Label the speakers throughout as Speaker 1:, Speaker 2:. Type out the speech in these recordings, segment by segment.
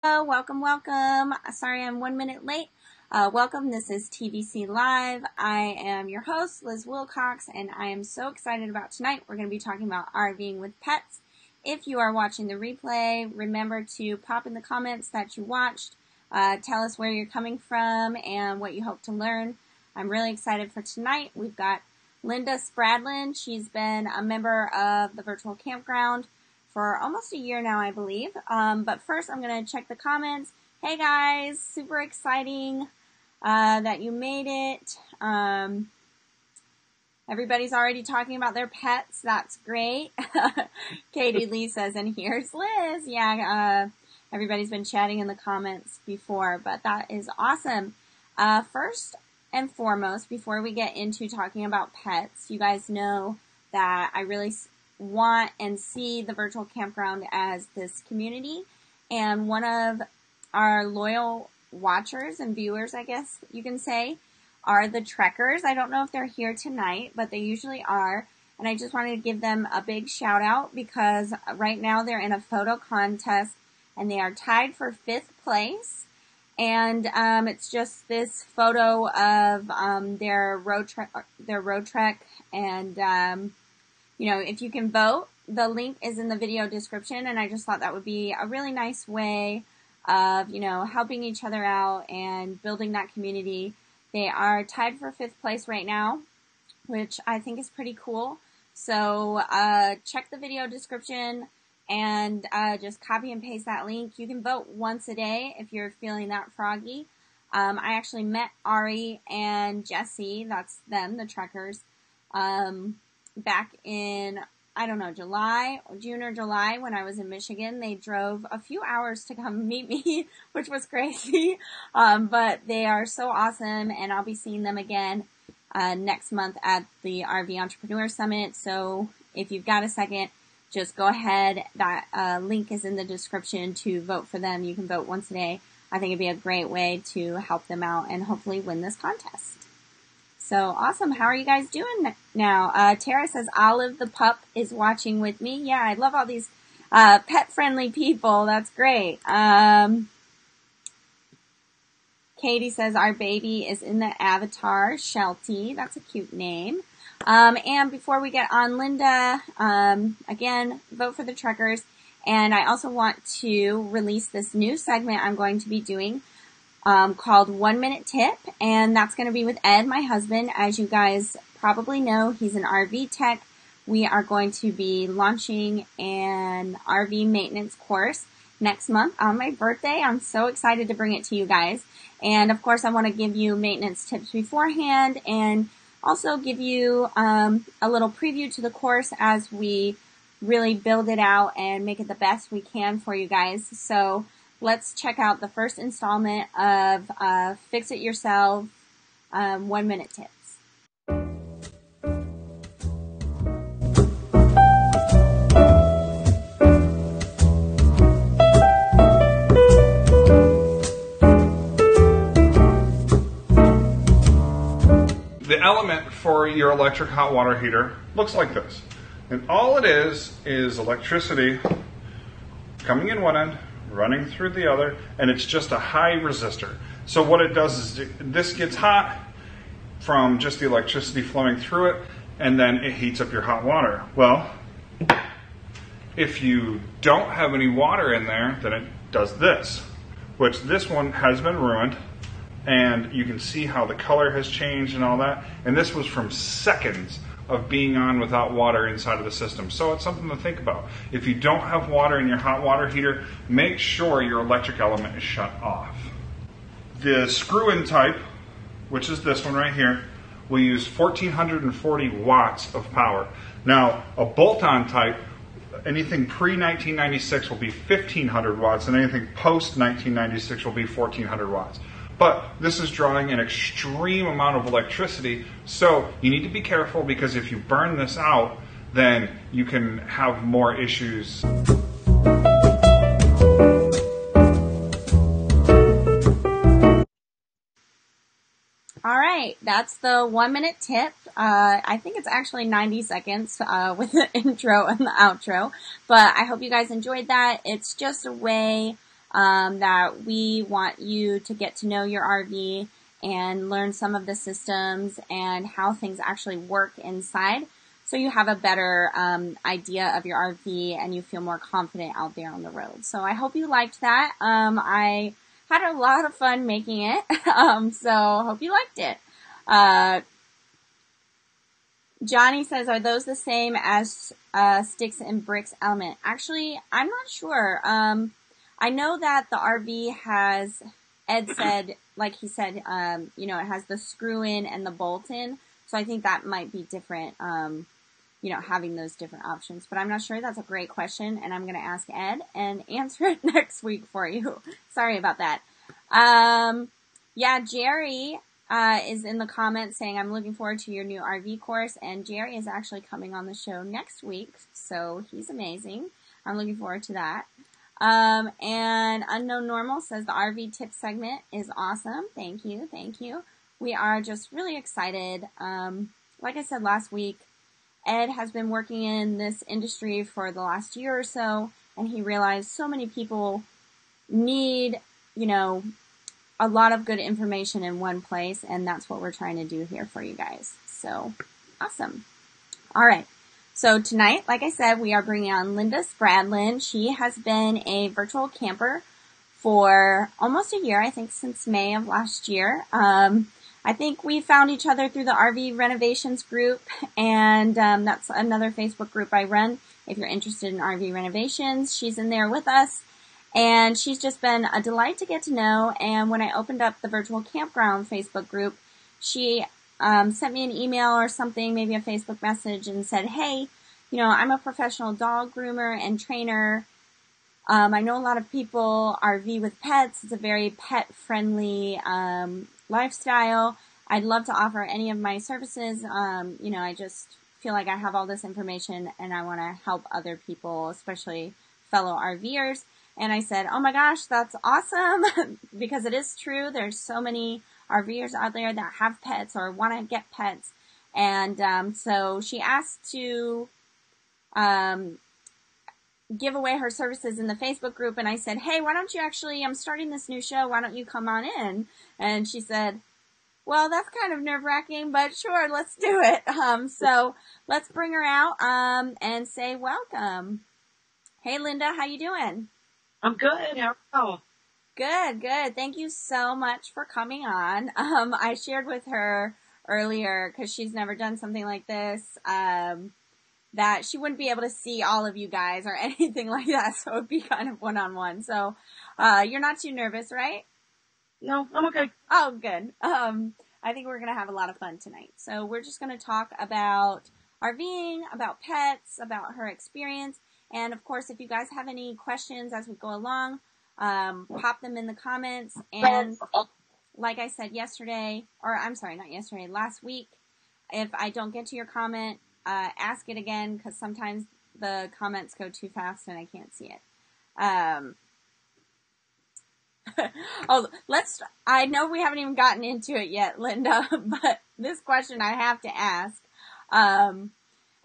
Speaker 1: Welcome, welcome. Sorry I'm 1 minute late. Welcome, this is TVC Live. I am your host, Liz Wilcox, and I am so excited about tonight. We're going to be talking about RVing with pets. If you are watching the replay, remember to pop in the comments that you watched. Tell us where you're coming from and what you hope to learn. I'm really excited for tonight. We've got Linda Spradlin. She's been a member of the virtual campground for almost a year now, I believe. But first, I'm going to check the comments. Hey guys, super exciting that you made it. Everybody's already talking about their pets. That's great. Katie Lee says, and here's Liz. Yeah, everybody's been chatting in the comments before, but that is awesome. First and foremost, before we get into talking about pets, you guys know that I really want and see the virtual campground as this community, and one of our loyal watchers and viewers, I guess you can say, are the Trekkers. I don't know if they're here tonight, but they usually are, and I just wanted to give them a big shout out because right now they're in a photo contest and they are tied for 5th place, and it's just this photo of their road trek, and you know, if you can vote, the link is in the video description, and I just thought that would be a really nice way of, you know, helping each other out and building that community. They are tied for 5th place right now, which I think is pretty cool. So check the video description and just copy and paste that link. You can vote once a day if you're feeling that froggy. I actually met Ari and Jesse, that's them, the Trekkers, back in, I don't know, June or July when I was in Michigan. They drove a few hours to come meet me, which was crazy. But they are so awesome, and I'll be seeing them again next month at the RV Entrepreneur Summit. So if you've got a second, just go ahead. That link is in the description to vote for them. You can vote once a day. I think it'd be a great way to help them out and hopefully win this contest. So awesome. How are you guys doing now? Tara says Olive the pup is watching with me. Yeah, I love all these pet-friendly people. That's great. Katie says our baby is in the avatar, Shelty. That's a cute name. And before we get on, Linda, again, vote for the Trekkers. And I also want to release this new segment I'm going to be doing called 1 Minute Tip, and that's going to be with Ed, my husband. As you guys probably know, he's an RV tech. We are going to be launching an RV maintenance course next month on my birthday. I'm so excited to bring it to you guys. And of course, I want to give you maintenance tips beforehand and also give you a little preview to the course as we really build it out and make it the best we can for you guys. So let's check out the first installment of Fix It Yourself 1 Minute Tips.
Speaker 2: The element for your electric hot water heater looks like this. And all it is electricity coming in one end, running through the other, and it's just a high resistor. So what it does is this gets hot from just the electricity flowing through it, and then it heats up your hot water. Well, if you don't have any water in there, then it does this, which this one has been ruined, and you can see how the color has changed and all that. And this was from seconds of being on without water inside of the system. So it's something to think about. If you don't have water in your hot water heater, make sure your electric element is shut off. The screw-in type, which is this one right here, will use 1440 watts of power. Now, a bolt-on type, anything pre-1996 will be 1500 watts, and anything post-1996 will be 1400 watts. But this is drawing an extreme amount of electricity, so you need to be careful, because if you burn this out, then you can have more issues.
Speaker 1: All right, that's the 1 minute tip. I think it's actually 90 seconds with the intro and the outro, but I hope you guys enjoyed that. It's just a way that we want you to get to know your RV and learn some of the systems and how things actually work inside, so you have a better idea of your RV and you feel more confident out there on the road. So I hope you liked that. I had a lot of fun making it, so hope you liked it. Johnny says, are those the same as sticks and bricks element? Actually, I'm not sure. I know that the RV has, Ed said, like he said, it has the screw in and the bolt in. So I think that might be different, having those different options. But I'm not sure. That's a great question. And I'm going to ask Ed and answer it next week for you. Sorry about that. Jerry is in the comments saying, I'm looking forward to your new RV course. And Jerry is actually coming on the show next week. So he's amazing. I'm looking forward to that. And Unknown Normal says the RV tip segment is awesome. Thank you. We are just really excited. Like I said last week, Ed has been working in this industry for the last year or so, and he realized so many people need, a lot of good information in one place, and that's what we're trying to do here for you guys. So, awesome. All right. So tonight, like I said, we are bringing on Linda Spradlin. She has been a virtual camper for almost a year, I think since May of last year. I think we found each other through the RV renovations group, and that's another Facebook group I run. If you're interested in RV renovations, she's in there with us, and she's just been a delight to get to know. And when I opened up the virtual campground Facebook group, she sent me an email or something, maybe a Facebook message, and said, hey, I'm a professional dog groomer and trainer. I know a lot of people RV with pets. It's a very pet-friendly lifestyle. I'd love to offer any of my services. I just feel like I have all this information and I want to help other people, especially fellow RVers. And I said, oh my gosh, that's awesome, because it is true. There's so many RVers out there that have pets or want to get pets. And so she asked to give away her services in the Facebook group. And I said, hey, why don't you I'm starting this new show. Why don't you come on in? And she said, well, that's kind of nerve-wracking, but sure, let's do it. So let's bring her out and say welcome. Hey, Linda, how you doing?
Speaker 3: I'm good. How are you?
Speaker 1: Good. Thank you so much for coming on. I shared with her earlier, because she's never done something like this, that she wouldn't be able to see all of you guys or anything like that, so it would be kind of one-on-one. So you're not too nervous, right?
Speaker 3: No, I'm okay.
Speaker 1: Oh, good. I think we're going to have a lot of fun tonight. So we're just going to talk about RVing, about pets, about her experience. And of course, if you guys have any questions as we go along, pop them in the comments. And like I said last week, if I don't get to your comment, ask it again, because sometimes the comments go too fast and I can't see it. I know we haven't even gotten into it yet, Linda, but this question I have to ask.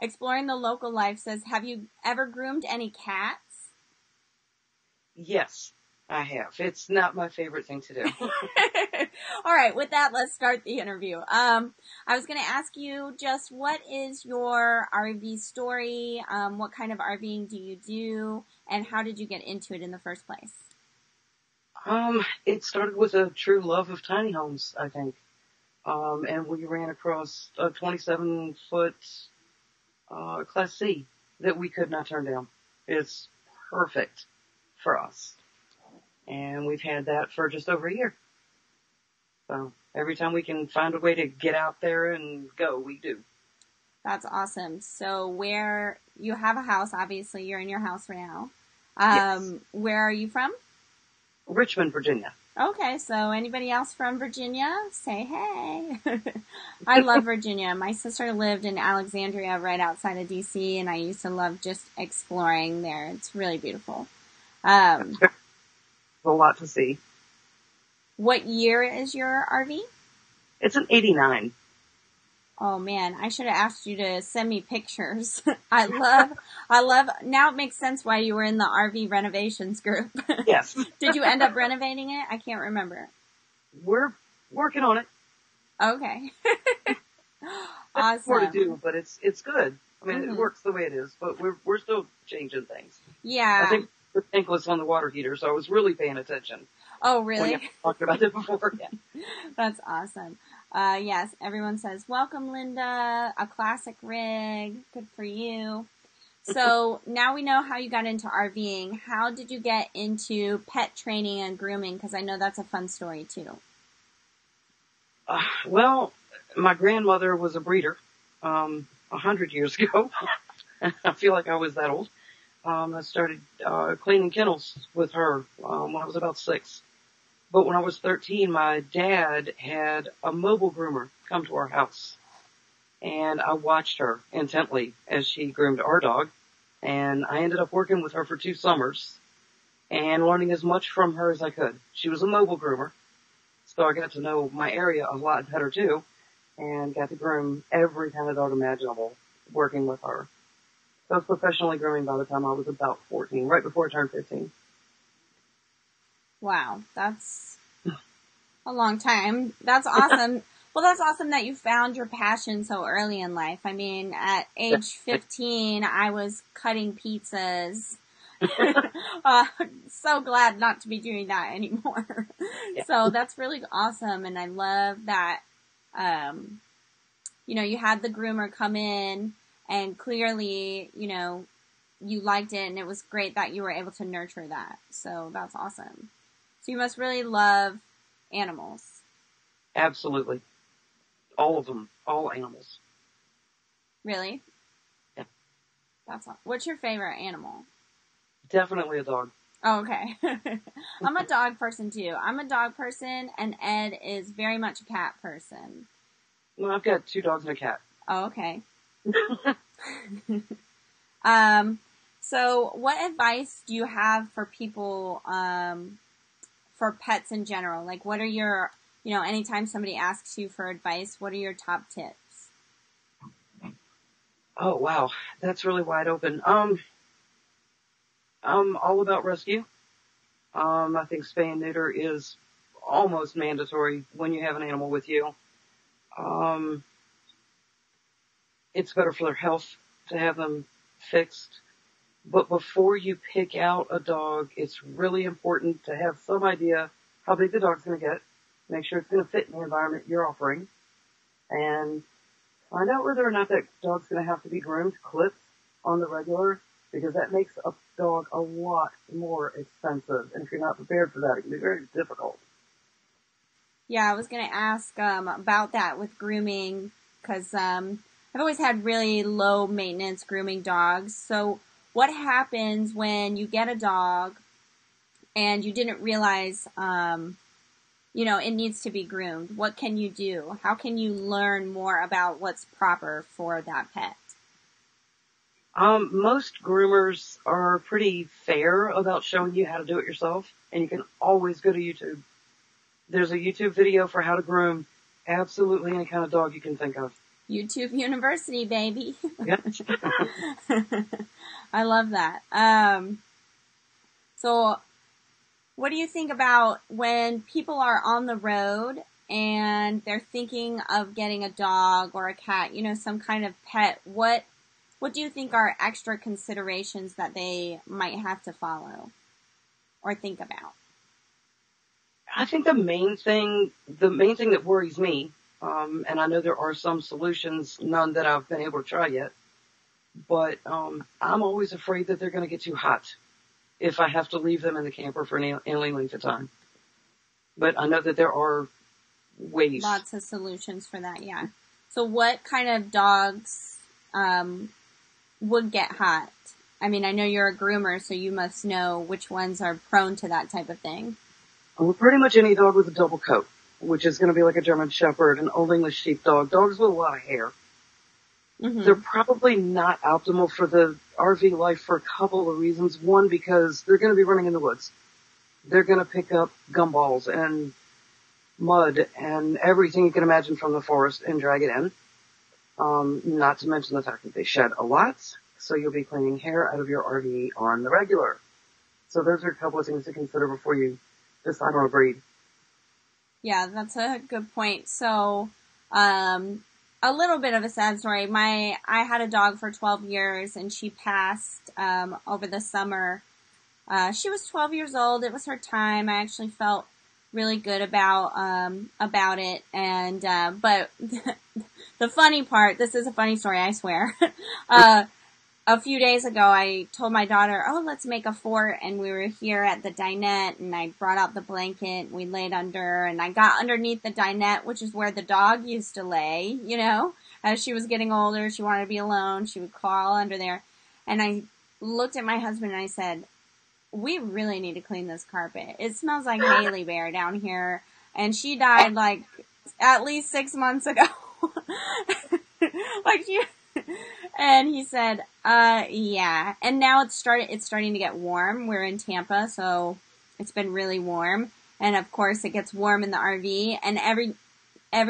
Speaker 1: Exploring the Local Life says, have you ever groomed any cats?
Speaker 3: Yes, I have. It's not my favorite thing to do.
Speaker 1: All right, with that, let's start the interview. I was going to ask you just, what is your RV story? What kind of RVing do you do? And how did you get into it in the first place?
Speaker 3: It started with a true love of tiny homes, I think. And we ran across a 27-foot Class C that we could not turn down. It's perfect for us. And we've had that for just over a year. So every time we can find a way to get out there and go, we do.
Speaker 1: That's awesome. So where you have a house, obviously you're in your house right now.
Speaker 3: Yes.
Speaker 1: Where are you from?
Speaker 3: Richmond, Virginia.
Speaker 1: Okay, so anybody else from Virginia? Say hey. I love Virginia. My sister lived in Alexandria right outside of DC, and I used to love just exploring there. It's really beautiful.
Speaker 3: A lot to see.
Speaker 1: What year is your RV?
Speaker 3: It's an 89.
Speaker 1: Oh man, I should have asked you to send me pictures. I love, now it makes sense why you were in the RV renovations group.
Speaker 3: Yes.
Speaker 1: Did you end up renovating it? I can't remember.
Speaker 3: We're working on it.
Speaker 1: Okay.
Speaker 3: That's more to
Speaker 1: Awesome.
Speaker 3: do, but it's good. I mean,
Speaker 1: Mm-hmm.
Speaker 3: it works the way it is, but we're still changing things.
Speaker 1: Yeah.
Speaker 3: I think the tank was on the water heater, so I was really paying attention.
Speaker 1: Oh,
Speaker 3: When
Speaker 1: really?
Speaker 3: you talked about it before. Yeah.
Speaker 1: That's awesome. Yes, everyone says, welcome, Linda, a classic rig. Good for you. So now we know how you got into RVing. How did you get into pet training and grooming? Because I know that's a fun story too.
Speaker 3: Well, my grandmother was a breeder, 100 years ago. I feel like I was that old. I started, cleaning kennels with her, when I was about 6. But when I was 13, my dad had a mobile groomer come to our house. And I watched her intently as she groomed our dog. And I ended up working with her for 2 summers and learning as much from her as I could. She was a mobile groomer, so I got to know my area a lot better too, and got to groom every kind of dog imaginable working with her. So I was professionally grooming by the time I was about 14, right before I turned 15.
Speaker 1: Wow, that's a long time. That's awesome. Well, that's awesome that you found your passion so early in life. I mean, at age 15, I was cutting pizzas. So glad not to be doing that anymore.
Speaker 3: Yeah.
Speaker 1: So that's really awesome. And I love that, you had the groomer come in and clearly, you liked it and it was great that you were able to nurture that. So that's awesome. So you must really love animals.
Speaker 3: Absolutely. All of them. All animals.
Speaker 1: Really?
Speaker 3: Yeah.
Speaker 1: What's your favorite animal?
Speaker 3: Definitely a dog.
Speaker 1: Oh, okay. I'm a dog person too. I'm a dog person and Ed is very much a cat person.
Speaker 3: Well, I've got 2 dogs and a cat.
Speaker 1: Oh, okay. So what advice do you have for people, for pets in general? Like, what are your, anytime somebody asks you for advice, what are your top tips?
Speaker 3: Oh, wow. That's really wide open. I'm all about rescue. I think spay and neuter is almost mandatory when you have an animal with you. It's better for their health to have them fixed. But before you pick out a dog, it's really important to have some idea how big the dog's going to get. Make sure it's going to fit in the environment you're offering. And find out whether or not that dog's going to have to be groomed, clipped on the regular, because that makes a dog a lot more expensive. And if you're not prepared for that, it can be very difficult.
Speaker 1: Yeah, I was going to ask about that with grooming, because I've always had really low maintenance grooming dogs. So what happens when you get a dog and you didn't realize, it needs to be groomed? What can you do? How can you learn more about what's proper for that pet?
Speaker 3: Most groomers are pretty fair about showing you how to do it yourself, and you can always go to YouTube. There's a YouTube video for how to groom absolutely any kind of dog you can think of.
Speaker 1: YouTube University, baby.
Speaker 3: Yep.
Speaker 1: I love that. So what do you think about when people are on the road and they're thinking of getting a dog or a cat, some kind of pet? What do you think are extra considerations that they might have to follow or think about?
Speaker 3: I think the main thing that worries me, and I know there are some solutions, none that I've been able to try yet, but I'm always afraid that they're going to get too hot if I have to leave them in the camper for any length of time. But I know that there are ways.
Speaker 1: Lots of solutions for that, yeah. So what kind of dogs would get hot? I mean, I know you're a groomer, so you must know which ones are prone to that type of thing.
Speaker 3: Well, pretty much any dog with a double coat, which is going to be like a German Shepherd, an Old English Sheepdog, dogs with a lot of hair. Mm-hmm. They're probably not optimal for the RV life for a couple of reasons. One, because they're going to be running in the woods. They're going to pick up gumballs and mud and everything you can imagine from the forest and drag it in. Not to mention the fact that they shed a lot, so you'll be cleaning hair out of your RV on the regular. So those are a couple of things to consider before you decide on a breed.
Speaker 1: Yeah, that's a good point. So, a little bit of a sad story. I had a dog for 12 years and she passed, over the summer. She was 12 years old. It was her time. I actually felt really good about it. And, but the funny part, this is a funny story, I swear. A few days ago, I told my daughter, oh, let's make a fort, and we were here at the dinette, and I brought out the blanket, and we laid under, and I got underneath the dinette, which is where the dog used to lay, you know. As she was getting older, she wanted to be alone, she would crawl under there, and I looked at my husband and I said, we really need to clean this carpet. It smells like Haley Bear down here, and she died, like, at least 6 months ago. Like, and he said, yeah. And now it's starting to get warm. We're in Tampa, so it's been really warm. And of course it gets warm in the RV. And every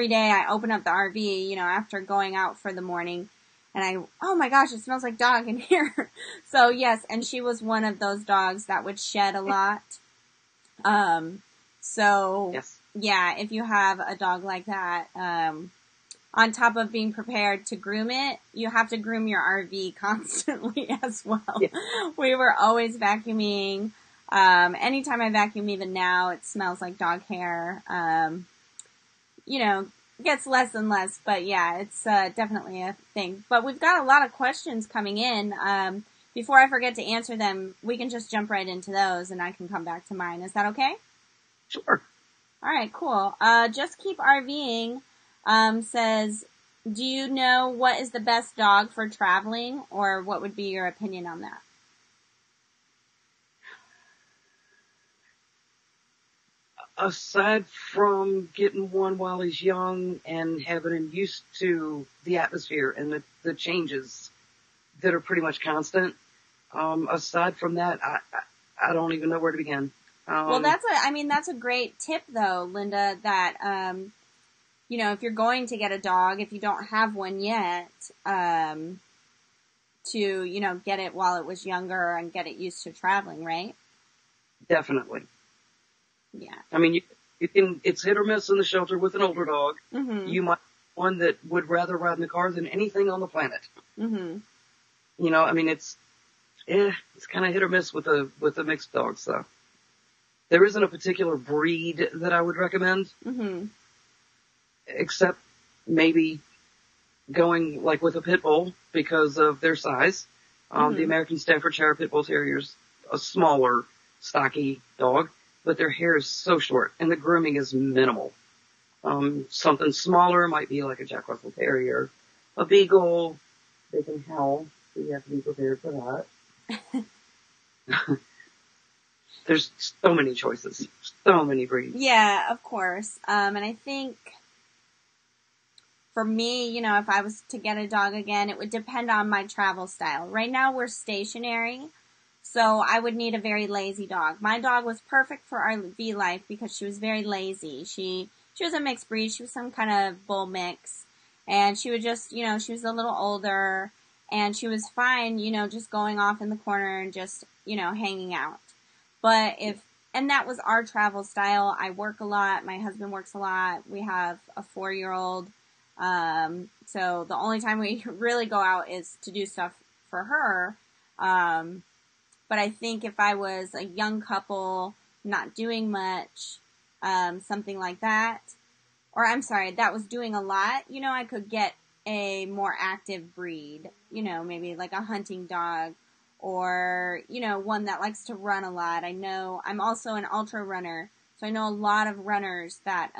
Speaker 1: day I open up the RV, you know, after going out for the morning. And oh my gosh, it smells like dog in here. So yes, and she was one of those dogs that would shed a lot. So
Speaker 3: yes.
Speaker 1: Yeah, if you have a dog like that, on top of being prepared to groom it, you have to groom your RV constantly as well. Yeah. We were always vacuuming. Anytime I vacuum, even now, it smells like dog hair. You know, gets less and less, but yeah, it's definitely a thing. But we've got a lot of questions coming in. Before I forget to answer them, we can just jump right into those and I can come back to mine. Is that okay?
Speaker 3: Sure.
Speaker 1: All right, cool. Just Keep RVing says, do you know what is the best dog for traveling, or what would be your opinion on that?
Speaker 3: Aside from getting one while he's young and having him used to the atmosphere and the changes that are pretty much constant, aside from that, I don't even know where to begin.
Speaker 1: Well, that's a great tip though, Linda, that, you know, if you're going to get a dog, if you don't have one yet, to, you know, get it while it was younger and get it used to traveling, right?
Speaker 3: Definitely.
Speaker 1: Yeah.
Speaker 3: I mean, it's hit or miss in the shelter with an older dog. Mm-hmm. You might have one that would rather ride in the car than anything on the planet. Mm-hmm. You know, I mean, it's kind of hit or miss with a mixed dog, so. There isn't a particular breed that I would recommend. Mm-hmm. Except maybe going like with a pit bull because of their size. Mm-hmm. The American Staffordshire Pit Bull Terrier's a smaller, stocky dog, but their hair is so short and the grooming is minimal. Something smaller might be like a Jack Russell Terrier, a Beagle. They can howl, so you have to be prepared for that. There's so many choices, so many breeds.
Speaker 1: Yeah, of course. And I think for me, you know, if I was to get a dog again, it would depend on my travel style. Right now we're stationary, so I would need a very lazy dog. My dog was perfect for RV life because she was very lazy. She was a mixed breed. She was some kind of bull mix. And she would just, you know, she was a little older and she was fine, you know, just going off in the corner and just, you know, hanging out. But and that was our travel style. I work a lot. My husband works a lot. We have a 4-year-old. So the only time we really go out is to do stuff for her. But I think if I was a young couple, not doing much, something like that, or I'm sorry, that was doing a lot, you know, I could get a more active breed, you know, maybe like a hunting dog. Or, you know, one that likes to run a lot. I know I'm also an ultra runner, so I know a lot of runners that,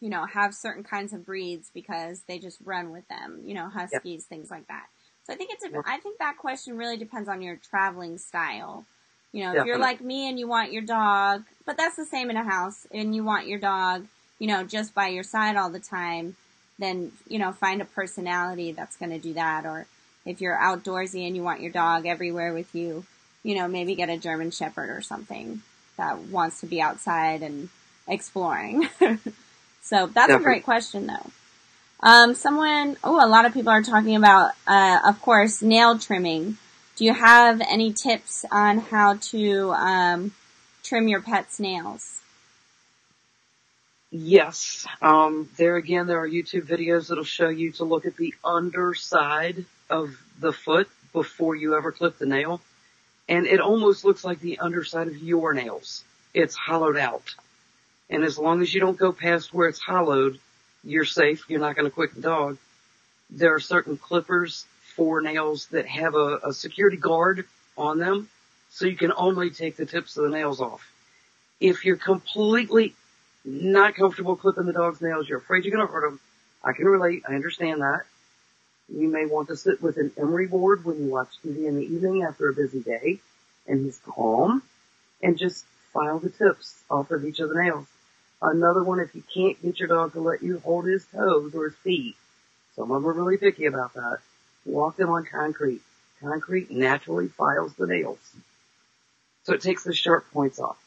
Speaker 1: you know, have certain kinds of breeds because they just run with them, you know, huskies, yep. Things like that. So I think I think that question really depends on your traveling style. You know, if you're like me and you want your dog, but that's the same in a house, and you want your dog, you know, just by your side all the time, then, you know, find a personality that's going to do that. Or if you're outdoorsy and you want your dog everywhere with you, you know, maybe get a German Shepherd or something that wants to be outside and exploring. So that's a great question, though. A lot of people are talking about, of course, nail trimming. Do you have any tips on how to trim your pet's nails?
Speaker 3: Yes. There are YouTube videos that'll show you to look at the underside of the foot before you ever clip the nail. And it almost looks like the underside of your nails. It's hollowed out. And as long as you don't go past where it's hollowed, you're safe. You're not going to quick the dog. There are certain clippers for nails that have a security guard on them, so you can only take the tips of the nails off. If you're completely not comfortable clipping the dog's nails, you're afraid you're going to hurt them, I can relate. I understand that. You may want to sit with an emery board when you watch TV in the evening after a busy day, and he's calm, and just file the tips off of each of the nails. Another one, if you can't get your dog to let you hold his toes or his feet, some of them are really picky about that, walk them on concrete. Concrete naturally files the nails, so it takes the sharp points off.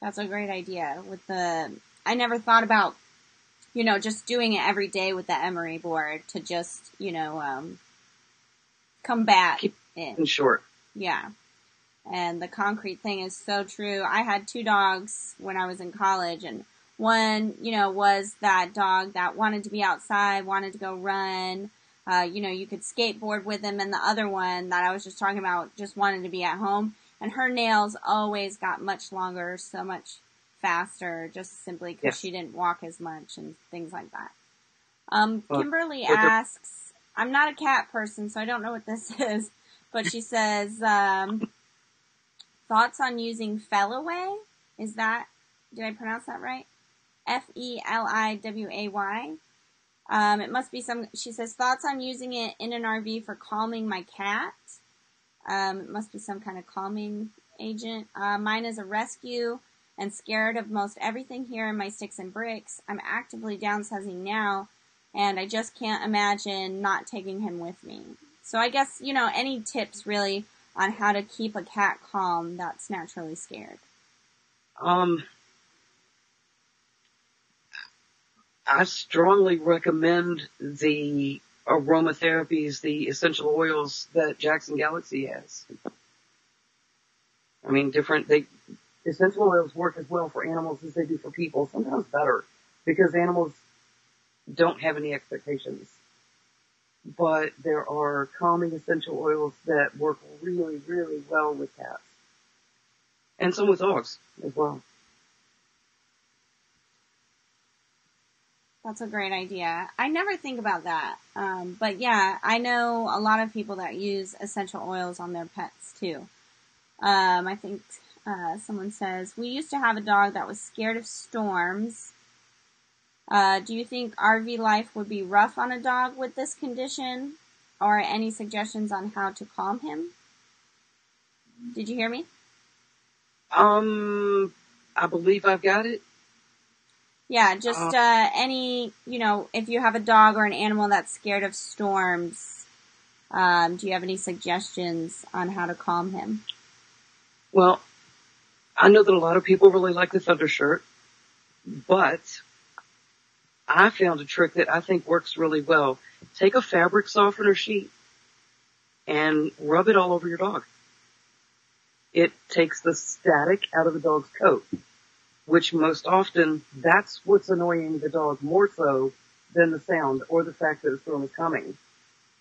Speaker 1: That's a great idea. I never thought about, just doing it every day with the emery board to just, combat it.
Speaker 3: In short.
Speaker 1: Yeah. And the concrete thing is so true. I had 2 dogs when I was in college, and one, was that dog that wanted to be outside, wanted to go run. You could skateboard with him, and the other one that I was just talking about just wanted to be at home. And her nails always got much longer, so much faster, just simply because she didn't walk as much and things like that. Kimberly asks, I'm not a cat person, so I don't know what this is, but she says, thoughts on using Feliway? Did I pronounce that right? Feliway. It must be she says, thoughts on using it in an RV for calming my cat. It must be some kind of calming agent. Mine is a rescue and scared of most everything here in my sticks and bricks. I'm actively downsizing now, and I just can't imagine not taking him with me. So I guess, any tips really on how to keep a cat calm that's naturally scared?
Speaker 3: I strongly recommend the aromatherapies, the essential oils that Jackson Galaxy has. I mean, essential oils work as well for animals as they do for people, sometimes better, because animals don't have any expectations. But there are calming essential oils that work really, really well with cats. And some with dogs as well.
Speaker 1: That's a great idea. I never think about that. But yeah, I know a lot of people that use essential oils on their pets too. I think someone says, we used to have a dog that was scared of storms. Do you think RV life would be rough on a dog with this condition? Or any suggestions on how to calm him? Did you hear me?
Speaker 3: I believe I've got it.
Speaker 1: Yeah, just if you have a dog or an animal that's scared of storms, do you have any suggestions on how to calm him?
Speaker 3: Well, I know that a lot of people really like the Thunder shirt, but I found a trick that I think works really well. Take a fabric softener sheet and rub it all over your dog. It takes the static out of the dog's coat, which most often, that's what's annoying the dog more so than the sound or the fact that a storm is coming.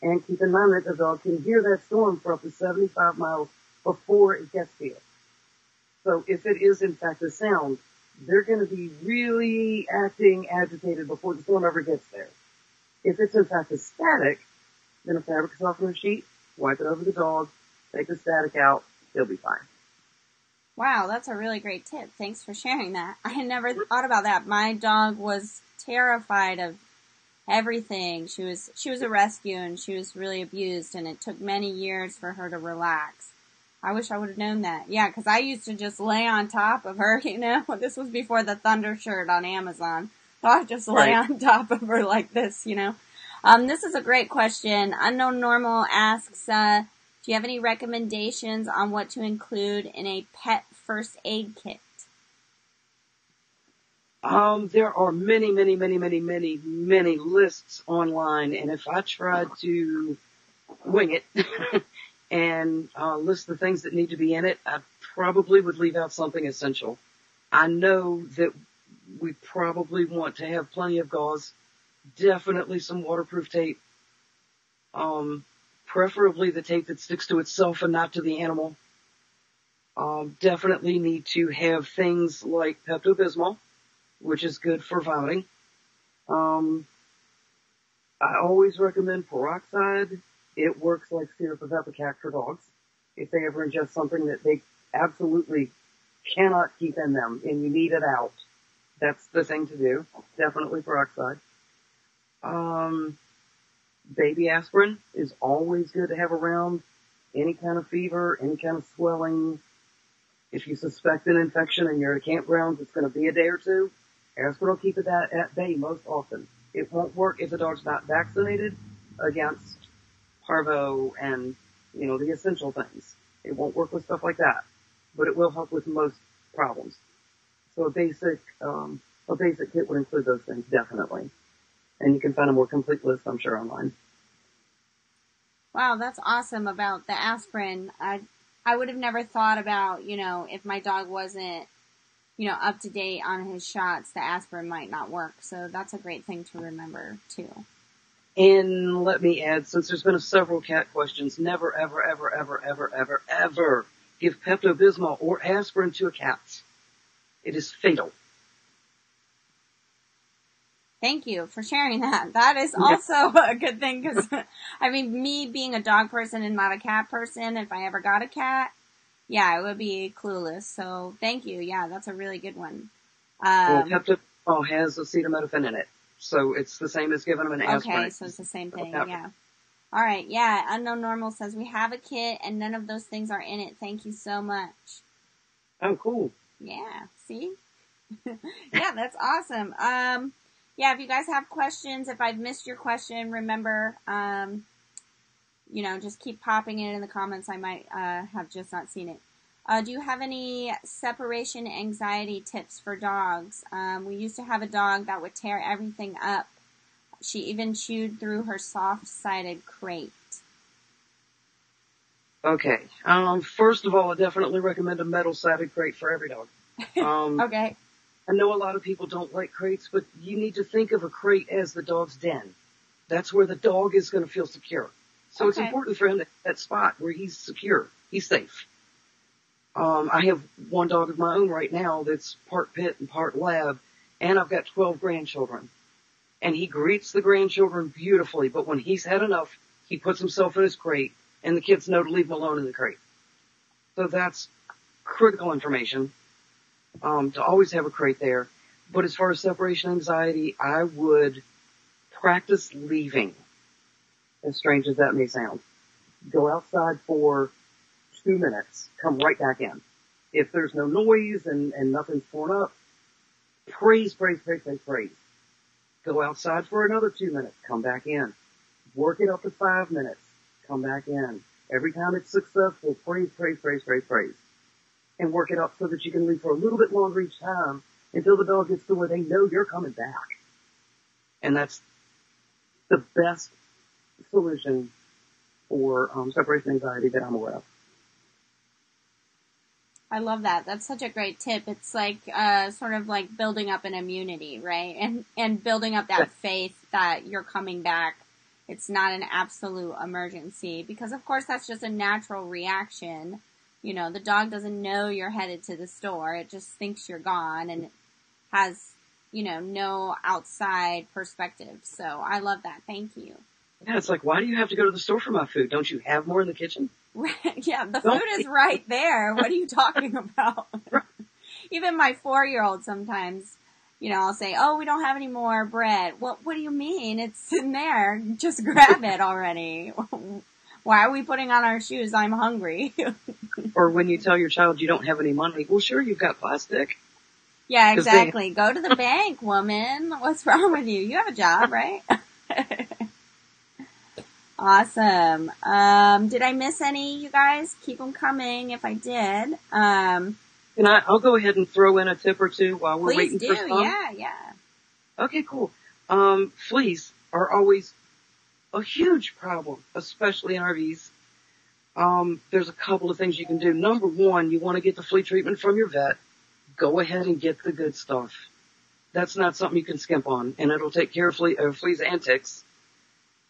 Speaker 3: And keep in mind that the dog can hear that storm for up to 75 miles before it gets to you. So if it is in fact a sound, they're going to be really acting agitated before the storm ever gets there. If it's in fact a static, then a fabric softener sheet, wipe it over the dog, take the static out, he'll be fine.
Speaker 1: Wow, that's a really great tip. Thanks for sharing that. I had never thought about that. My dog was terrified of everything. She was a rescue and she was really abused, and it took many years for her to relax. I wish I would have known that. Yeah, because I used to just lay on top of her, This was before the Thunder shirt on Amazon. So I'd just lay on top of her like this, This is a great question. Unknown Normal asks, do you have any recommendations on what to include in a pet first aid kit?
Speaker 3: There are many lists online, and if I tried to wing it and list the things that need to be in it, I probably would leave out something essential. I know that we probably want to have plenty of gauze, definitely some waterproof tape, preferably the tape that sticks to itself and not to the animal. Definitely need to have things like Pepto-Bismol, which is good for vomiting. I always recommend peroxide. It works like syrup of ipecac for dogs. If they ever ingest something that they absolutely cannot keep in them and you need it out, that's the thing to do. Definitely peroxide. Baby aspirin is always good to have around. Any kind of fever, any kind of swelling. If you suspect an infection and you're at a campground, it's going to be a day or two. Aspirin will keep it at bay most often. It won't work if the dog's not vaccinated against parvo and, the essential things. It won't work with stuff like that, but it will help with most problems. So a basic kit would include those things, definitely. And you can find a more complete list, I'm sure, online.
Speaker 1: Wow, that's awesome about the aspirin. I would have never thought about, if my dog wasn't, up to date on his shots, the aspirin might not work. So that's a great thing to remember, too.
Speaker 3: And let me add, since there's been several cat questions, never, ever, ever, ever, ever, ever, ever give Pepto-Bismol or aspirin to a cat. It is fatal.
Speaker 1: Thank you for sharing that. That is also a good thing because, me being a dog person and not a cat person, if I ever got a cat, it would be clueless. So thank you. Yeah, that's a really good one.
Speaker 3: Pepto-Bismol has acetaminophen in it. So it's the same as giving them an aspirin.
Speaker 1: Okay, so it's the same thing, yeah. All right, yeah, Unknown Normal says, we have a kit and none of those things are in it. Thank you so much.
Speaker 3: Oh, cool.
Speaker 1: Yeah, see? Yeah, that's awesome. If you guys have questions, if I've missed your question, remember, just keep popping it in the comments. I might have just not seen it. Do you have any separation anxiety tips for dogs? We used to have a dog that would tear everything up. She even chewed through her soft-sided crate.
Speaker 3: Okay. First of all, I definitely recommend a metal-sided crate for every dog.
Speaker 1: Okay.
Speaker 3: I know a lot of people don't like crates, but you need to think of a crate as the dog's den. That's where the dog is going to feel secure. So It's important for him that spot where he's secure. He's safe. I have one dog of my own right now that's part pit and part lab, and I've got 12 grandchildren. And he greets the grandchildren beautifully, but when he's had enough, he puts himself in his crate, and the kids know to leave him alone in the crate. So that's critical information, to always have a crate there. But as far as separation anxiety, I would practice leaving, as strange as that may sound. Go outside for 2 minutes, come right back in. If there's no noise and nothing's torn up, praise. Go outside for another 2 minutes, come back in. Work it up to 5 minutes, come back in. Every time it's successful, praise. And work it up so that you can leave for a little bit longer each time until the dog gets to where they know you're coming back. And that's the best solution for separation anxiety that I'm aware of.
Speaker 1: I love that. That's such a great tip. It's like, sort of like building up an immunity, right? And building up that faith that you're coming back. It's not an absolute emergency because of course that's just a natural reaction. The dog doesn't know you're headed to the store. It just thinks you're gone and it has, no outside perspective. So I love that. Thank you.
Speaker 3: Yeah, it's like, why do you have to go to the store for my food? Don't you have more in the kitchen?
Speaker 1: Yeah, the food is right there. What are you talking about? Even my 4-year-old sometimes, I'll say, oh, we don't have any more bread. What do you mean? It's in there. Just grab it already. Why are we putting on our shoes? I'm hungry.
Speaker 3: Or when you tell your child you don't have any money, well, sure, you've got plastic.
Speaker 1: Yeah, exactly. Go to the bank, woman. What's wrong with you? You have a job, right? Awesome. Did I miss any, you guys? Keep them coming if I did.
Speaker 3: And I'll go ahead and throw in a tip or two while we're
Speaker 1: Please
Speaker 3: waiting
Speaker 1: do.
Speaker 3: for some.
Speaker 1: Yeah.
Speaker 3: Okay, cool. Fleas are always a huge problem, especially in RVs. There's a couple of things you can do. Number one, you want to get the flea treatment from your vet. Go ahead and get the good stuff. That's not something you can skimp on, and it'll take care of fleas and ticks.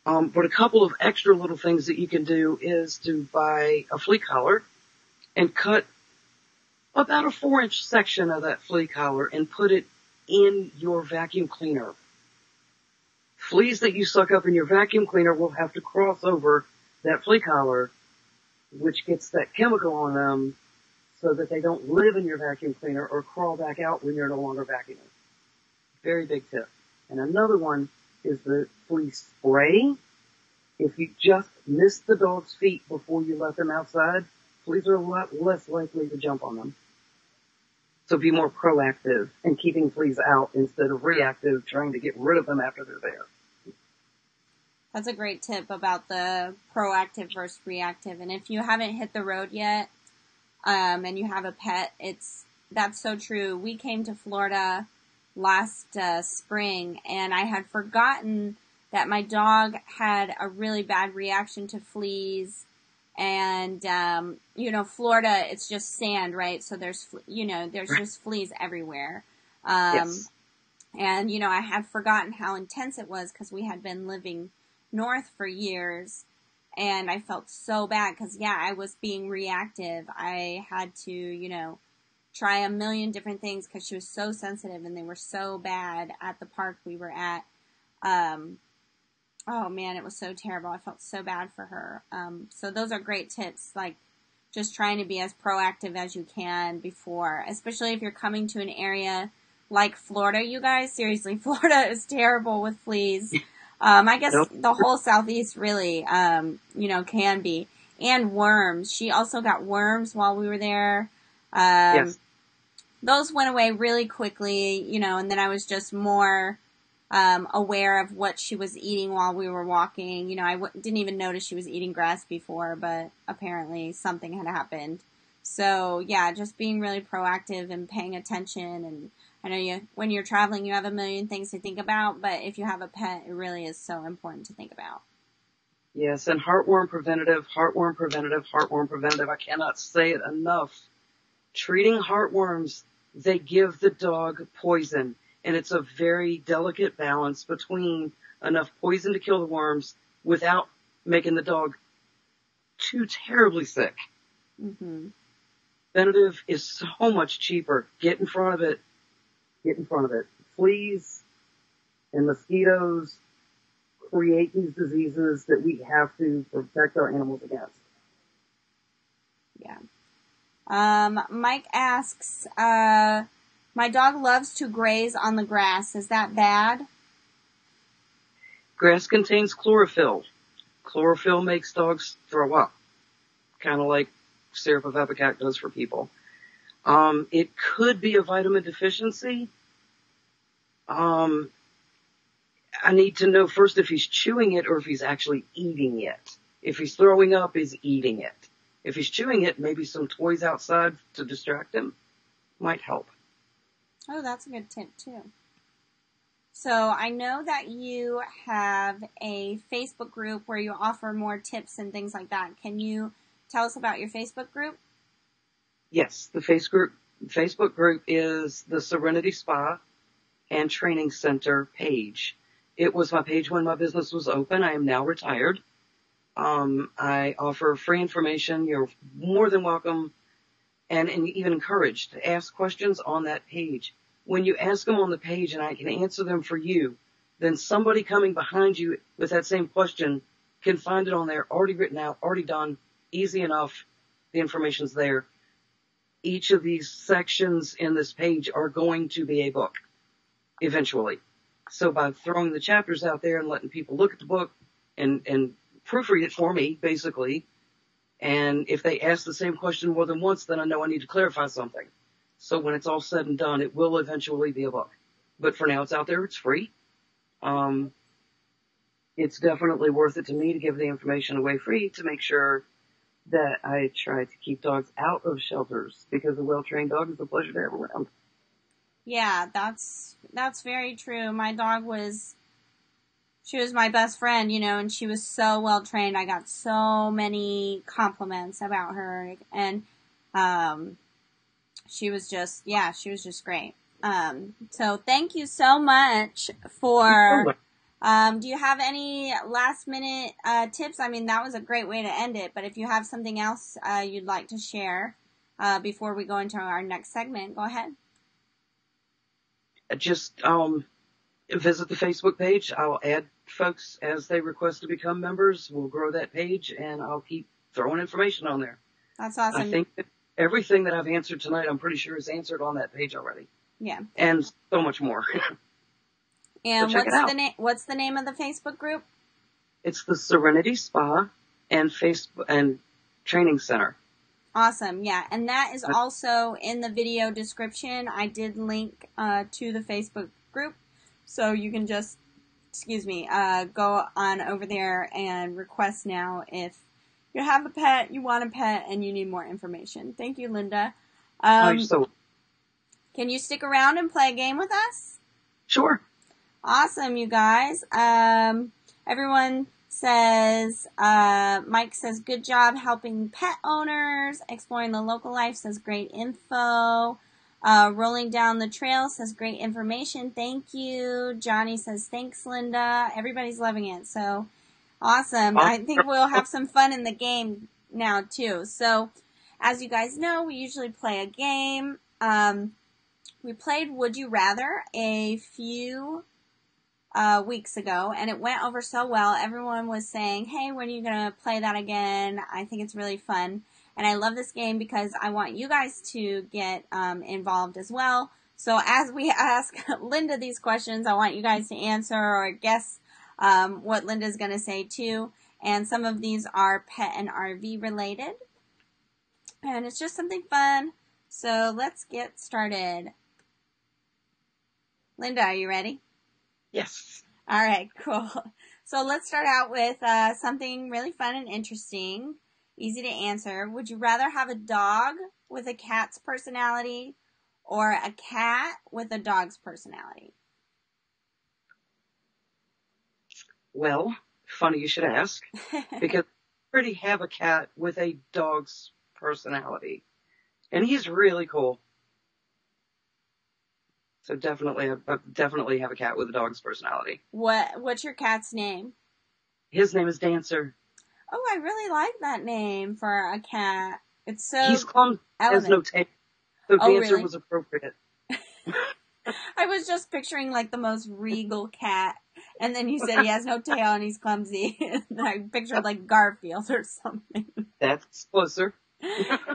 Speaker 3: But a couple of extra little things that you can do is to buy a flea collar and cut about a 4-inch section of that flea collar and put it in your vacuum cleaner. Fleas that you suck up in your vacuum cleaner will have to cross over that flea collar, which gets that chemical on them so that they don't live in your vacuum cleaner or crawl back out when you're no longer vacuuming. Very big tip. And another one is the flea spray. If you just missed the dog's feet before you let them outside, fleas are a lot less likely to jump on them. So be more proactive in keeping fleas out instead of reactive, trying to get rid of them after they're there.
Speaker 1: That's a great tip about the proactive versus reactive. And if you haven't hit the road yet, and you have a pet, that's so true. We came to Florida last spring, and I had forgotten that my dog had a really bad reaction to fleas. And, Florida, it's just sand, right? So there's just fleas everywhere.
Speaker 3: Yes.
Speaker 1: And, I had forgotten how intense it was because we had been living north for years. And I felt so bad because, I was being reactive. I had to, try a million different things because she was so sensitive and they were so bad at the park we were at. Oh man, it was so terrible. I felt so bad for her. So those are great tips, like just trying to be as proactive as you can before, especially if you're coming to an area like Florida, you guys. Seriously, Florida is terrible with fleas. I guess the whole Southeast really, can be. And worms. She also got worms while we were there.
Speaker 3: Yes.
Speaker 1: Those went away really quickly, and then I was just more aware of what she was eating while we were walking. I didn't even notice she was eating grass before, but apparently something had happened. So, just being really proactive and paying attention. And I know when you're traveling, you have a million things to think about, but if you have a pet, it really is so important to think about.
Speaker 3: Yes, and heartworm preventative. I cannot say it enough. Treating heartworms, they give the dog poison. And it's a very delicate balance between enough poison to kill the worms without making the dog too terribly sick.
Speaker 1: Mm-hmm.
Speaker 3: Preventative is so much cheaper. Get in front of it. Fleas and mosquitoes create these diseases that we have to protect our animals against.
Speaker 1: Yeah. Mike asks, my dog loves to graze on the grass. Is that bad?
Speaker 3: Grass contains chlorophyll. Chlorophyll makes dogs throw up, kind of like syrup of ipecac does for people. It could be a vitamin deficiency. I need to know first if he's chewing it or if he's actually eating it. If he's throwing up, he's eating it. If he's chewing it, maybe some toys outside to distract him might help.
Speaker 1: Oh, that's a good tip, too. So I know that you have a Facebook group where you offer more tips and things like that. Can you tell us about your Facebook group?
Speaker 3: Yes, the Facebook group is the Serenity Spa and Training Center page. It was my page when my business was open. I am now retired. I offer free information. You're more than welcome and even encouraged to ask questions on that page. When you ask them on the page and I can answer them for you, then somebody coming behind you with that same question can find it on there, already written out, already done, easy enough. The information's there. Each of these sections in this page are going to be a book eventually. So by throwing the chapters out there and letting people look at the book and proofread it for me, basically, and if they ask the same question more than once, then I know I need to clarify something. So when it's all said and done, it will eventually be a book. But for now, it's out there. It's free. It's definitely worth it to me to give the information away free to make sure that I try to keep dogs out of shelters because a well-trained dog is a pleasure to have around.
Speaker 1: Yeah, that's very true. My dog she was my best friend, and she was so well trained. I got so many compliments about her, and she was just great. So thank you so much for. Do you have any last minute tips? I mean, that was a great way to end it, but if you have something else you'd like to share before we go into our next segment, go ahead.
Speaker 3: Just visit the Facebook page. I'll add folks as they request to become members. We'll grow that page, and I'll keep throwing information on there.
Speaker 1: That's awesome.
Speaker 3: I think that everything that I've answered tonight, I'm pretty sure is answered on that page already.
Speaker 1: Yeah.
Speaker 3: And so much more.
Speaker 1: And what's the name of the Facebook group?
Speaker 3: It's the Serenity Spa and Facebook and Training Center.
Speaker 1: Awesome. Yeah. And that is also in the video description. I did link to the Facebook group. So you can just, go on over there and request now if you have a pet, you want a pet, and you need more information. Thank you, Linda. Can you stick around and play a game with us?
Speaker 3: Sure.
Speaker 1: Awesome, you guys. Everyone says, Mike says, good job helping pet owners. Exploring the local life says, great info. Rolling down the trail says, great information. Thank you. Johnny says, thanks, Linda. Everybody's loving it. So awesome. I think we'll have some fun in the game now, too. So as you guys know, we usually play a game. We played Would You Rather a few weeks ago, and it went over so well. Everyone was saying, hey, when are you going to play that again? I think it's really fun. And I love this game because I want you guys to get involved as well. So as we ask Linda these questions, I want you guys to answer or guess what Linda's going to say too. And some of these are pet and RV related. And it's just something fun. So let's get started. Linda, are you ready?
Speaker 3: Yes.
Speaker 1: All right, cool. So let's start out with something really fun and interesting, easy to answer. Would you rather have a dog with a cat's personality or a cat with a dog's personality?
Speaker 3: Well, funny you should ask, because I already have a cat with a dog's personality, and he's really cool. So definitely have a cat with a dog's personality.
Speaker 1: What's your cat's name?
Speaker 3: His name is Dancer.
Speaker 1: Oh, I really like that name for a cat. It's so
Speaker 3: He's clumsy, has no tail. So Dancer
Speaker 1: really?
Speaker 3: Was appropriate.
Speaker 1: I was just picturing like the most regal cat, and then you said he has no tail and he's clumsy. And I pictured like Garfield or something.
Speaker 3: That's closer.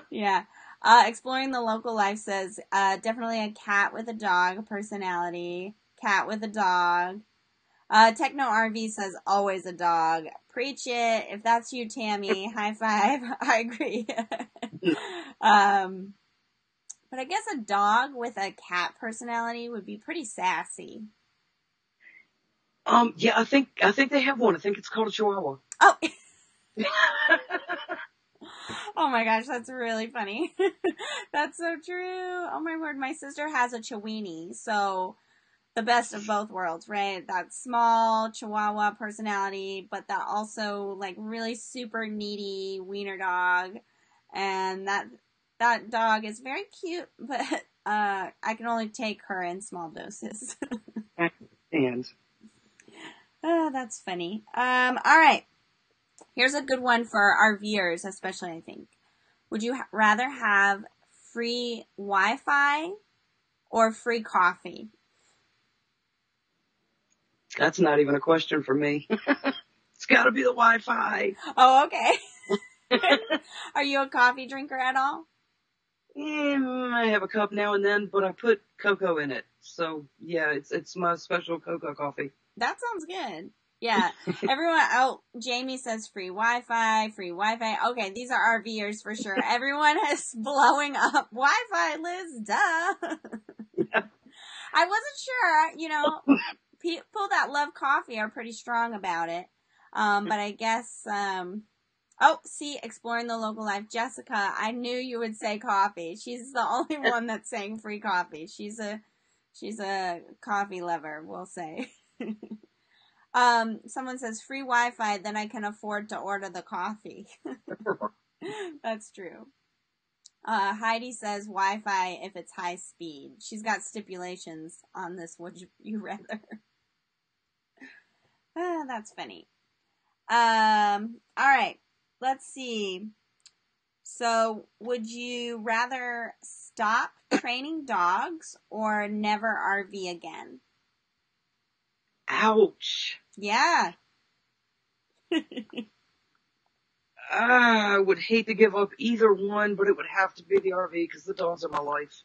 Speaker 1: Yeah. Exploring the local life says, definitely a cat with a dog personality. Cat with a dog. Techno RV says, always a dog. Preach it. If that's you, Tammy, high five. I agree. But I guess a dog with a cat personality would be pretty sassy.
Speaker 3: Yeah, I think they have one. I think it's called a Chihuahua.
Speaker 1: Oh. Oh my gosh, that's really funny. That's so true. Oh my word, my sister has a Chiweenie, so the best of both worlds, right? That small Chihuahua personality, but that also like really super needy wiener dog, and that dog is very cute, but I can only take her in small doses.
Speaker 3: And
Speaker 1: oh, that's funny. All right. Here's a good one for RVers, especially, I think. Would you rather have free Wi-Fi or free coffee?
Speaker 3: That's not even a question for me. It's got to be the Wi-Fi.
Speaker 1: Oh, okay. Are you a coffee drinker at all?
Speaker 3: I have a cup now and then, but I put cocoa in it. So, yeah, it's my special cocoa coffee.
Speaker 1: That sounds good. Yeah. Jamie says free Wi-Fi. Okay, these are RVers for sure. Everyone is blowing up Wi-Fi, Liz, duh.
Speaker 3: Yeah.
Speaker 1: I wasn't sure, people that love coffee are pretty strong about it. But I guess, Oh, see, exploring the local life. Jessica, I knew you would say coffee. She's the only one that's saying free coffee. She's a coffee lover, we'll say. Someone says free Wi-Fi, then I can afford to order the coffee. That's true. Heidi says Wi-Fi if it's high speed. She's got stipulations on this. Would you rather? That's funny. All right. Let's see. So, would you rather stop training dogs or never RV again?
Speaker 3: Ouch.
Speaker 1: Yeah.
Speaker 3: I would hate to give up either one, but it would have to be the RV because the dogs are my life.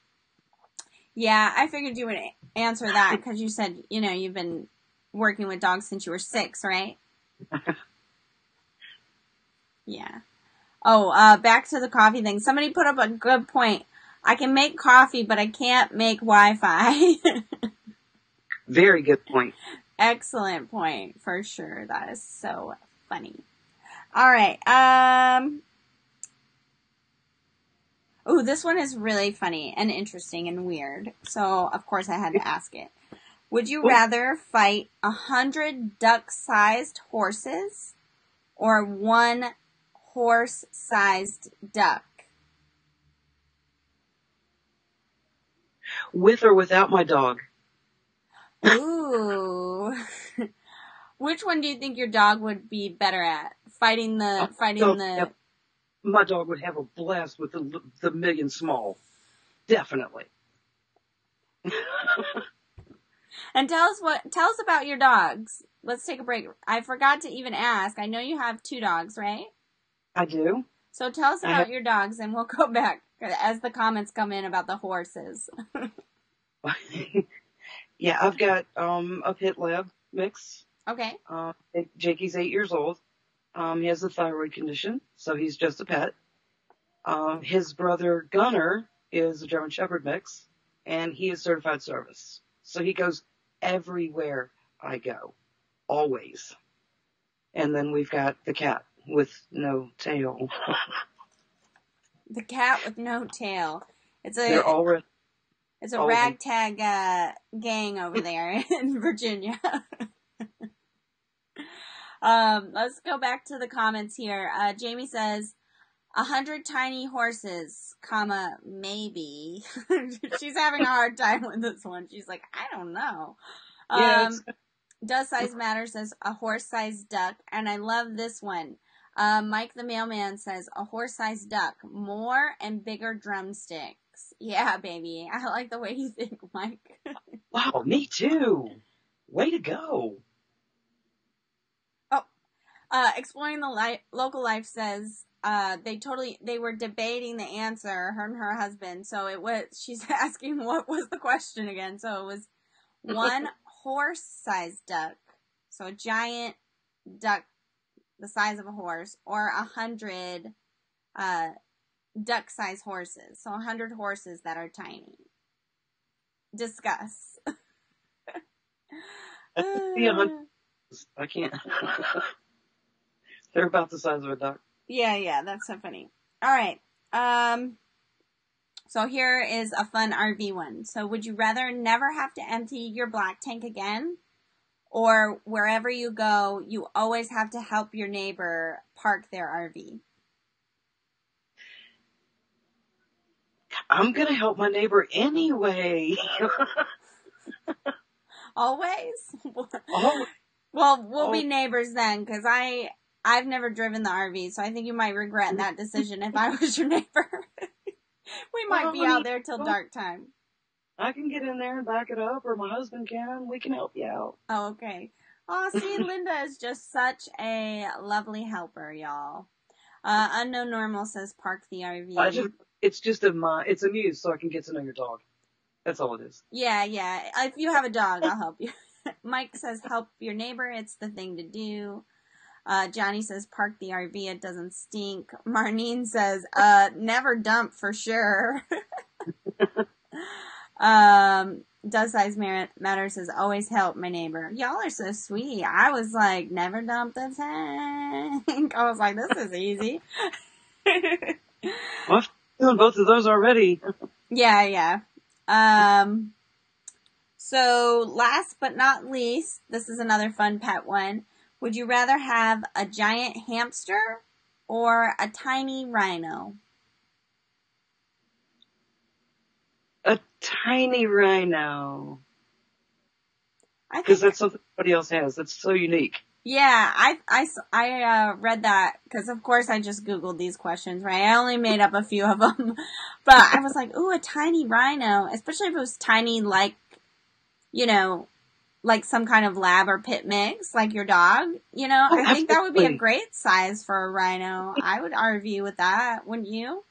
Speaker 1: Yeah, I figured you would answer that because you said, you've been working with dogs since you were 6, right? Yeah. Oh, back to the coffee thing. Somebody put up a good point. I can make coffee, but I can't make Wi-Fi.
Speaker 3: Very good point.
Speaker 1: Excellent point, for sure. That is so funny. All right. Oh, this one is really funny and interesting and weird. So, of course, I had to ask it. Would you rather fight 100 duck-sized horses or 1 horse-sized duck?
Speaker 3: With or without my dog?
Speaker 1: Ooh. Which one do you think your dog would be better at? Fighting the...
Speaker 3: My dog would have a blast with the million small. Definitely.
Speaker 1: And tell us about your dogs. Let's take a break. I forgot to even ask. I know you have 2 dogs, right?
Speaker 3: I do.
Speaker 1: So tell us about your dogs and we'll go back as the comments come in about the horses.
Speaker 3: Yeah, I've got a pit lab mix.
Speaker 1: Okay.
Speaker 3: Jakey's 8 years old. He has a thyroid condition, so he's just a pet. His brother Gunner is a German Shepherd mix, and he is certified service. So he goes everywhere I go, always. And then we've got the cat with no tail.
Speaker 1: The cat with no tail.
Speaker 3: They're all
Speaker 1: It's a ragtag gang over there in Virginia. Let's go back to the comments here. Jamie says, 100 tiny horses, comma, maybe. She's having a hard time with this one. She's like, I don't know. Does size matter says a horse-sized duck. And I love this one. Mike the mailman says a horse-sized duck, more and bigger drumsticks. Yeah, baby. I like the way you think, Mike.
Speaker 3: Wow, me too. Way to go.
Speaker 1: Exploring the local life says, they were debating the answer, her and her husband. So she's asking what was the question again. So it was 1 horse-sized duck. So a giant duck the size of a horse, or 100, duck-sized horses. So 100 horses that are tiny. Discuss.
Speaker 3: I can't. They're about the size of a duck.
Speaker 1: Yeah, that's so funny. All right. So here is a fun RV one. So would you rather never have to empty your black tank again, or wherever you go, you always have to help your neighbor park their RV?
Speaker 3: I'm going to help my neighbor anyway.
Speaker 1: Always?
Speaker 3: Oh.
Speaker 1: Well, we'll be neighbors then, because I've never driven the RV, so I think you might regret that decision if I was your neighbor. We might be out there till dark time.
Speaker 3: I can get in there and back it up, or my husband can. We can help you out.
Speaker 1: Oh, okay. Oh, see, Linda is just such a lovely helper, y'all. Unknown Normal says park the RV.
Speaker 3: It's a muse so I can get to know your dog. That's all it is.
Speaker 1: Yeah. If you have a dog, I'll help you. Mike says help your neighbor. It's the thing to do. Johnny says park the RV. It doesn't stink. Marnine says never dump for sure. Does size matter says always help my neighbor. Y'all are so sweet. I was like, never dump the tank. I was like, this is easy.
Speaker 3: Well, I'm doing both of those already.
Speaker 1: Yeah. So last but not least, this is another fun pet one. Would you rather have a giant hamster or a tiny rhino?
Speaker 3: A tiny rhino.
Speaker 1: Because
Speaker 3: that's something nobody else has. That's so unique.
Speaker 1: Yeah, I read that because of course I just Googled these questions, right? I only made up a few of them, but I was like, ooh, a tiny rhino, especially if it was tiny, like, you know, like some kind of lab or pit mix, like your dog,
Speaker 3: Oh,
Speaker 1: I think that would be a
Speaker 3: absolutely.
Speaker 1: great size for a rhino. I would RV with that, wouldn't you?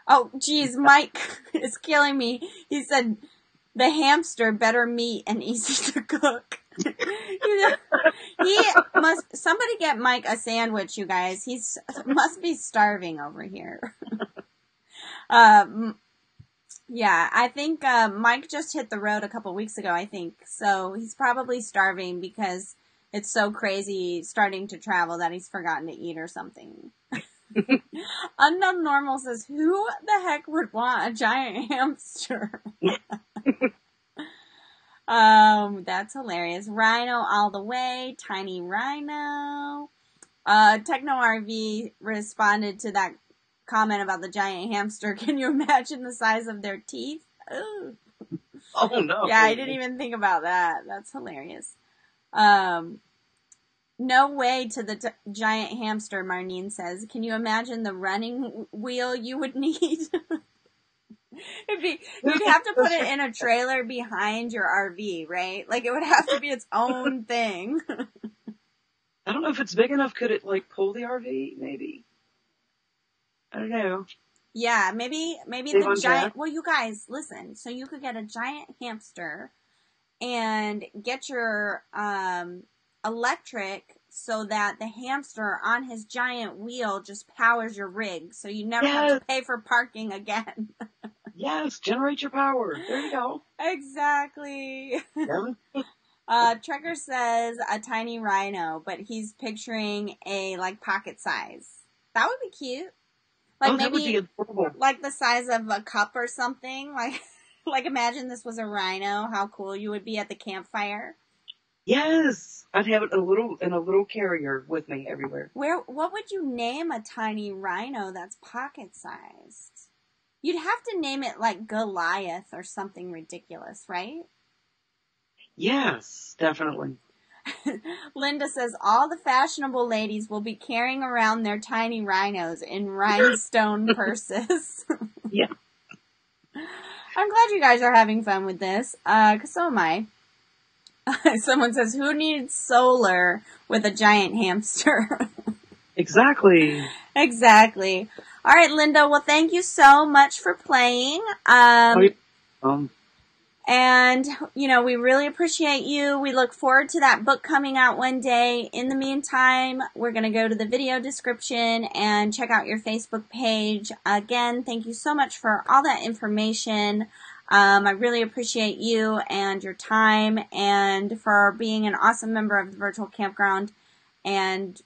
Speaker 1: Oh, geez, Mike is killing me. He said, the hamster better meat and easy to cook. Somebody get Mike a sandwich, you guys. Must be starving over here. Yeah, I think, Mike just hit the road a couple weeks ago, I think. So he's probably starving because it's so crazy starting to travel that he's forgotten to eat or something. Unknown Normal says, who the heck would want a giant hamster? That's hilarious. Rhino all the way. Tiny rhino. Techno RV responded to that comment about the giant hamster. Can you imagine the size of their teeth? Ooh.
Speaker 3: Oh, no.
Speaker 1: Yeah, I didn't even think about that. That's hilarious. No way to the giant hamster, Marnine says. Can you imagine the running wheel you would need? You'd have to put it in a trailer behind your RV, right? Like, it would have to be its own thing.
Speaker 3: I don't know if it's big enough. Could it, like, pull the RV? Maybe. I don't know.
Speaker 1: Yeah, maybe the giant... Well, you guys, listen. So you could get a giant hamster and get your electric so that the hamster on his giant wheel just powers your rig. So you never have to pay for parking again.
Speaker 3: Yes, generate your power. There you go.
Speaker 1: Exactly.
Speaker 3: Yeah.
Speaker 1: Trekker says a tiny rhino, but he's picturing a, like, pocket size. That would be cute. Like,
Speaker 3: that would be adorable.
Speaker 1: Like the size of a cup or something. Like imagine this was a rhino, how cool you would be at the campfire.
Speaker 3: Yes. I'd have it in a little carrier with me everywhere.
Speaker 1: What would you name a tiny rhino that's pocket sized? You'd have to name it like Goliath or something ridiculous, right?
Speaker 3: Yes, definitely.
Speaker 1: Linda says all the fashionable ladies will be carrying around their tiny rhinos in rhinestone purses.
Speaker 3: Yeah.
Speaker 1: I'm glad you guys are having fun with this, 'cause so am I. Someone says, who needs solar with a giant hamster?
Speaker 3: Exactly.
Speaker 1: Exactly. All right, Linda. Well, thank you so much for playing. And, we really appreciate you. We look forward to that book coming out one day. In the meantime, we're going to go to the video description and check out your Facebook page. Again, thank you so much for all that information. I really appreciate you and your time and for being an awesome member of the virtual campground and,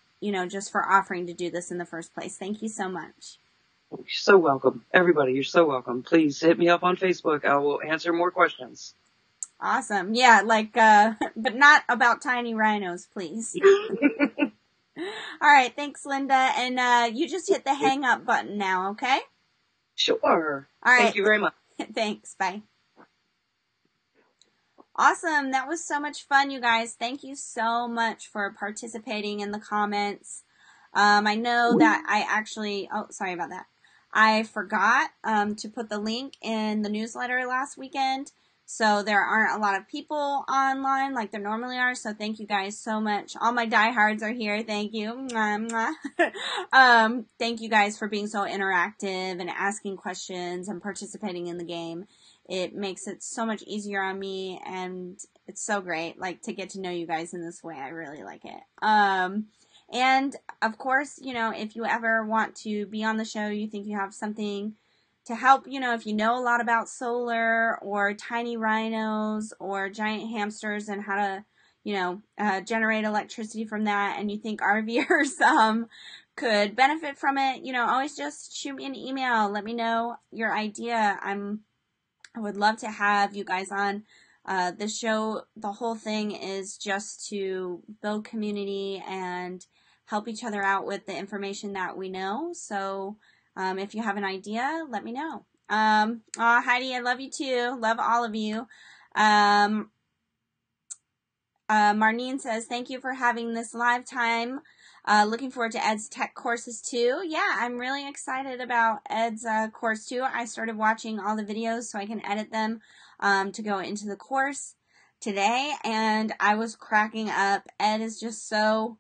Speaker 1: just for offering to do this in the first place. Thank you so much.
Speaker 3: You're so welcome. Everybody, you're so welcome. Please hit me up on Facebook. I will answer more questions.
Speaker 1: Awesome. Yeah, but not about tiny rhinos, please. All right. Thanks, Linda. And you just hit the hang up button now, okay?
Speaker 3: Sure.
Speaker 1: All right.
Speaker 3: Thank you very much.
Speaker 1: Thanks. Bye. Awesome. That was so much fun, you guys. Thank you so much for participating in the comments. I know that sorry about that. I forgot to put the link in the newsletter last weekend, so there aren't a lot of people online like there normally are, so thank you guys so much. All my diehards are here. Thank you. Mwah, mwah. Thank you guys for being so interactive and asking questions and participating in the game. It makes it so much easier on me, and it's so great, to get to know you guys in this way. I really like it. And, of course, if you ever want to be on the show, you think you have something to help, if you know a lot about solar or tiny rhinos or giant hamsters and how to, generate electricity from that, and you think RVers could benefit from it, always just shoot me an email. Let me know your idea. I would love to have you guys on this show. The whole thing is just to build community and help each other out with the information that we know. So if you have an idea, let me know. Heidi, I love you too. Love all of you. Marnine says, thank you for having this live time. Looking forward to Ed's tech courses too. Yeah, I'm really excited about Ed's course too. I started watching all the videos so I can edit them to go into the course today, and I was cracking up. Ed is just so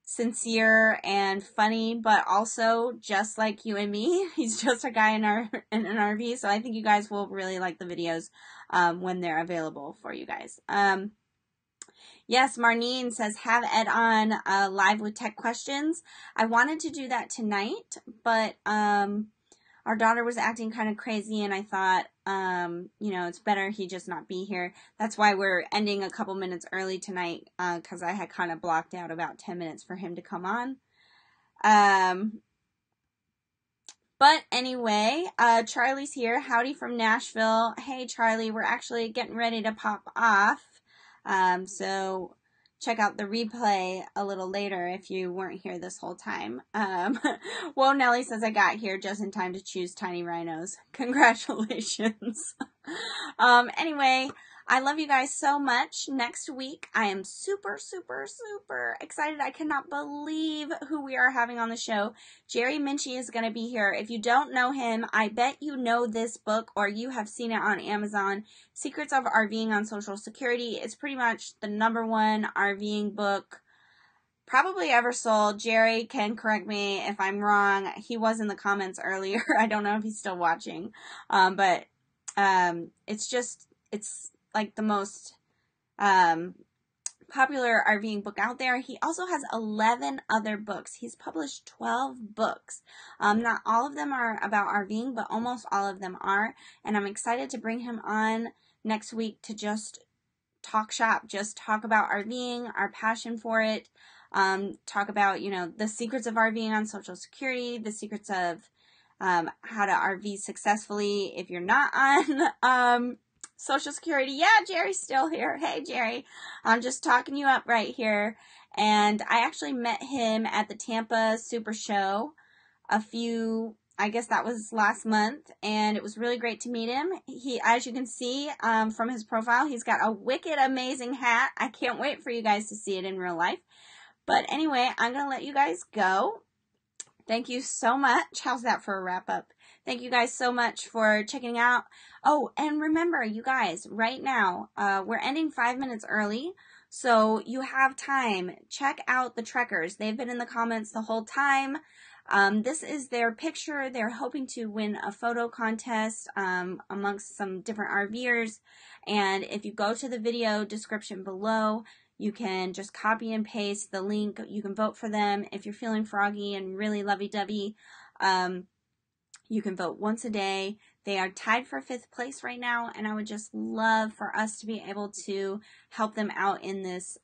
Speaker 1: sincere and funny, but also just like you and me. He's just a guy in an RV, so I think you guys will really like the videos when they're available for you guys. Yes, Marnine says, have Ed on live with tech questions. I wanted to do that tonight, but our daughter was acting kind of crazy, and I thought, it's better he just not be here. That's why we're ending a couple minutes early tonight, because I had kind of blocked out about 10 minutes for him to come on. But anyway, Charlie's here. Howdy from Nashville. Hey, Charlie, we're actually getting ready to pop off. So check out the replay a little later if you weren't here this whole time. Well, Nellie says I got here just in time to choose tiny rhinos. Congratulations. Anyway, I love you guys so much. Next week, I am super, super, super excited. I cannot believe who we are having on the show. Jerry Minchie is going to be here. If you don't know him, I bet you know this book or you have seen it on Amazon. Secrets of RVing on Social Security. It's pretty much the #1 RVing book probably ever sold. Jerry can correct me if I'm wrong. He was in the comments earlier. I don't know if he's still watching. But it's like the most popular RVing book out there. He also has 11 other books. He's published 12 books. Not all of them are about RVing, but almost all of them are. And I'm excited to bring him on next week to just talk shop, just talk about RVing, our passion for it, talk about, the secrets of RVing on Social Security, the secrets of how to RV successfully if you're not on Social Security. Yeah, Jerry's still here. Hey, Jerry. I'm just talking you up right here. And I actually met him at the Tampa Super Show I guess that was last month, and it was really great to meet him. He, as you can see from his profile, he's got a wicked amazing hat. I can't wait for you guys to see it in real life. But anyway, I'm going to let you guys go. Thank you so much. How's that for a wrap up? Thank you guys so much for checking out. Oh, and remember, you guys, right now, we're ending 5 minutes early, so you have time. Check out the Trekkers. They've been in the comments the whole time. This is their picture. They're hoping to win a photo contest amongst some different RVers. And if you go to the video description below, you can just copy and paste the link. You can vote for them. If you're feeling froggy and really lovey-dovey, you can vote once a day. They are tied for 5th place right now, and I would just love for us to be able to help them out in this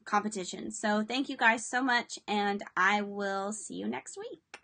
Speaker 1: competition. So thank you guys so much, and I will see you next week.